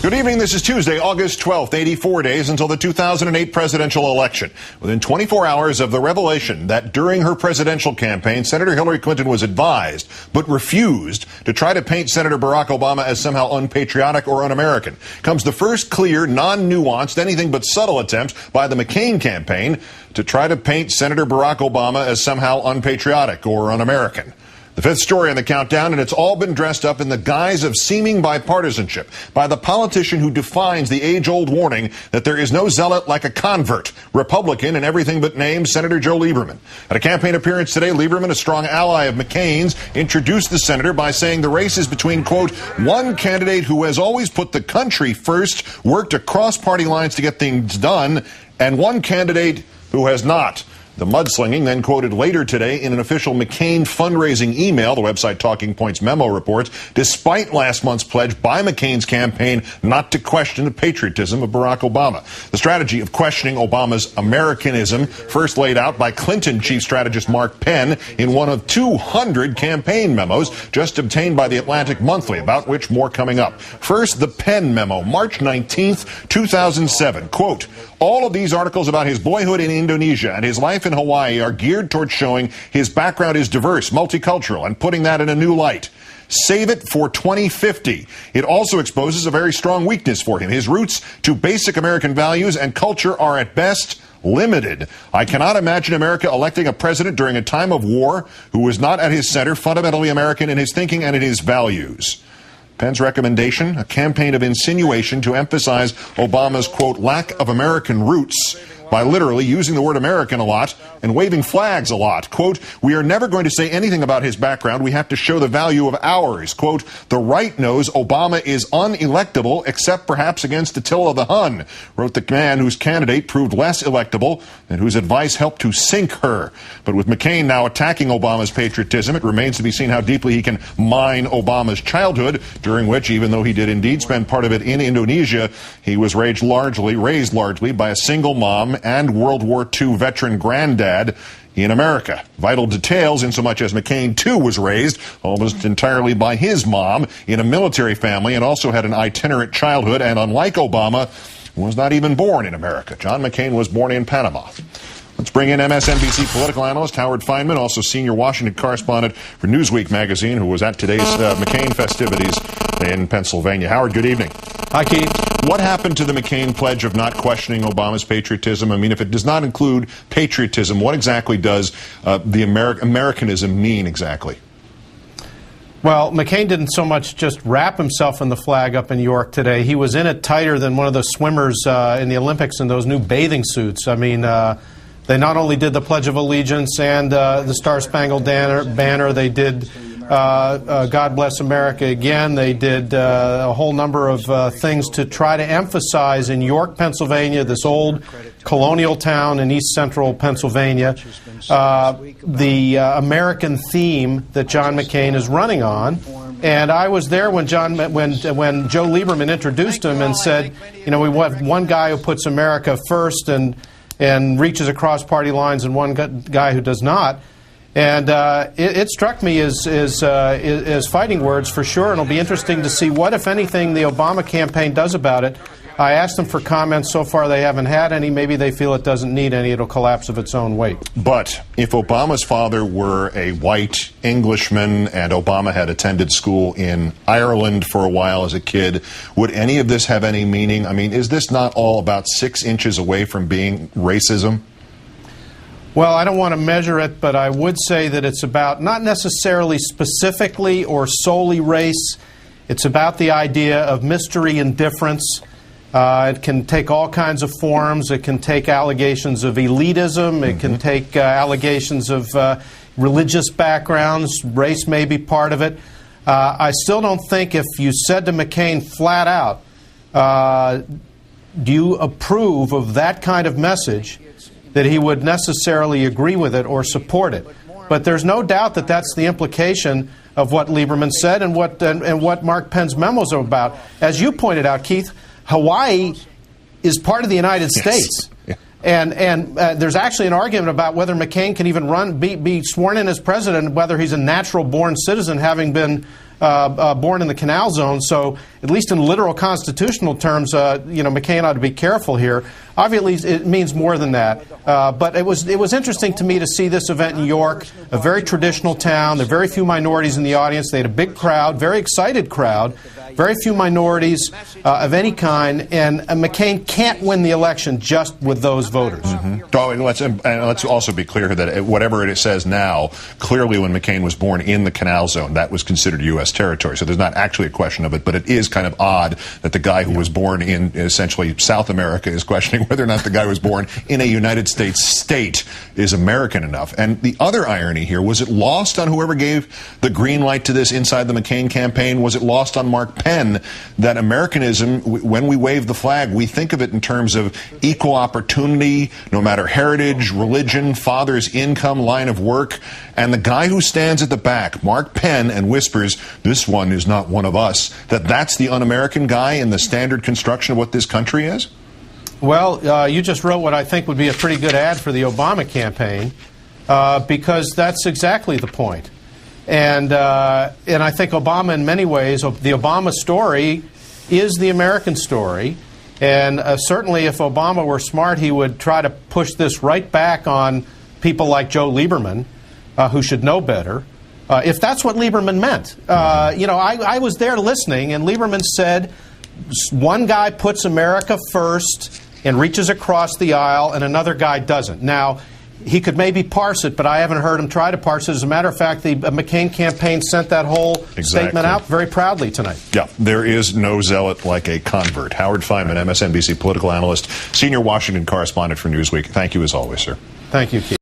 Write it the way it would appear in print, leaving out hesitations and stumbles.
Good evening. This is Tuesday, August 12th, 84 days until the 2008 presidential election. Within 24 hours of the revelation that during her presidential campaign, Senator Hillary Clinton was advised but refused to try to paint Senator Barack Obama as somehow unpatriotic or un-American, comes the first clear, non-nuanced, anything but subtle attempt by the McCain campaign to try to paint Senator Barack Obama as somehow unpatriotic or un-American. The fifth story on the countdown, and it's all been dressed up in the guise of seeming bipartisanship by the politician who defines the age-old warning that there is no zealot like a convert, Republican in everything but name, Senator Joe Lieberman. At a campaign appearance today, Lieberman, a strong ally of McCain's, introduced the senator by saying the race is between, quote, one candidate who has always put the country first, worked across party lines to get things done, and one candidate who has not. The mudslinging then quoted later today in an official McCain fundraising email, the website Talking Points memo reports, despite last month's pledge by McCain's campaign not to question the patriotism of Barack Obama. The strategy of questioning Obama's Americanism, first laid out by Clinton chief strategist Mark Penn in one of 200 campaign memos just obtained by the Atlantic Monthly, about which more coming up. First, the Penn memo, March 19th, 2007. Quote, all of these articles about his boyhood in Indonesia and his life in Hawaii are geared towards showing his background is diverse, multicultural, and putting that in a new light. Save it for 2050. It also exposes a very strong weakness for him. His roots to basic American values and culture are at best limited. I cannot imagine America electing a president during a time of war who was not at his center, fundamentally American in his thinking and in his values. Penn's recommendation, a campaign of insinuation to emphasize Obama's, quote, lack of American roots by literally using the word American a lot and waving flags a lot. Quote, we are never going to say anything about his background. We have to show the value of ours. Quote, the right knows Obama is unelectable except perhaps against Attila the Hun, wrote the man whose candidate proved less electable and whose advice helped to sink her. But with McCain now attacking Obama's patriotism, it remains to be seen how deeply he can mine Obama's childhood, during which, even though he did indeed spend part of it in Indonesia, he was raised largely by a single mom and World War II veteran granddad in America. Vital details insomuch as McCain, too, was raised almost entirely by his mom in a military family and also had an itinerant childhood and, unlike Obama, was not even born in America. John McCain was born in Panama. Let's bring in MSNBC political analyst Howard Feynman, also senior Washington correspondent for Newsweek magazine, who was at today's McCain festivities in Pennsylvania. Howard, good evening. Hi, Keith. What happened to the McCain pledge of not questioning Obama's patriotism? I mean, if it does not include patriotism, what exactly does the Americanism mean exactly? Well, McCain didn't so much just wrap himself in the flag up in York today. He was in it tighter than one of the swimmers in the Olympics in those new bathing suits. I mean, they not only did the Pledge of Allegiance and the Star-Spangled Banner, they did God Bless America again. They did a whole number of things to try to emphasize in York, Pennsylvania, this old colonial town in east central Pennsylvania, the American theme that John McCain is running on. And I was there when Joe Lieberman introduced him and said, you know, we want one guy who puts America first and reaches across party lines and one guy who does not. And it struck me as fighting words for sure, and it'll be interesting to see what, if anything, the Obama campaign does about it. I asked them for comments. So far they haven't had any. Maybe they feel it doesn't need any. It'll collapse of its own weight. But if Obama's father were a white Englishman and Obama had attended school in Ireland for a while as a kid, would any of this have any meaning? I mean, is this not all about 6 inches away from being racism? Well, I don't want to measure it, but I would say that it's about not necessarily specifically or solely race. It's about the idea of mystery and difference. It can take all kinds of forms. It can take allegations of elitism. It can take allegations of religious backgrounds. Race may be part of it. I still don't think if you said to McCain flat out, do you approve of that kind of message, that he would necessarily agree with it or support it. But there's no doubt that that's the implication of what Lieberman said and what Mark Penn's memos are about. As you pointed out, Keith, Hawaii is part of the United States. Yeah. And there's actually an argument about whether McCain can even be sworn in as president, whether he's a natural-born citizen, having been born in the Canal Zone, so at least in literal constitutional terms, McCain ought to be careful here. Obviously, it means more than that. But it was interesting to me to see this event in York, a very traditional town. There are very few minorities in the audience. They had a big crowd, very excited crowd, very few minorities of any kind, and McCain can't win the election just with those voters. Oh, and let's also be clear that whatever it says now, clearly when McCain was born in the Canal Zone, that was considered U.S. territory. So there's not actually a question of it, but it is kind of odd that the guy who was born in essentially South America is questioning whether or not the guy who was born in a United States state is American enough. And the other irony here, was it lost on whoever gave the green light to this inside the McCain campaign? Was it lost on Mark Penn that Americanism, when we wave the flag, we think of it in terms of equal opportunity, no matter heritage, religion, father's income, line of work. And the guy who stands at the back, Mark Penn, and whispers, "This one is not one of us," that's the un-American guy in the standard construction of what this country is? Well, you just wrote what I think would be a pretty good ad for the Obama campaign, because that's exactly the point. And I think Obama, in many ways, the Obama story is the American story. And certainly if Obama were smart, he would try to push this right back on people like Joe Lieberman, who should know better, if that's what Lieberman meant. I was there listening, and Lieberman said one guy puts America first and reaches across the aisle, and another guy doesn't. Now, he could maybe parse it, but I haven't heard him try to parse it. As a matter of fact, the McCain campaign sent that whole statement out very proudly tonight. Yeah, there is no zealot like a convert. Howard Fineman, MSNBC political analyst, senior Washington correspondent for Newsweek. Thank you as always, sir. Thank you, Keith.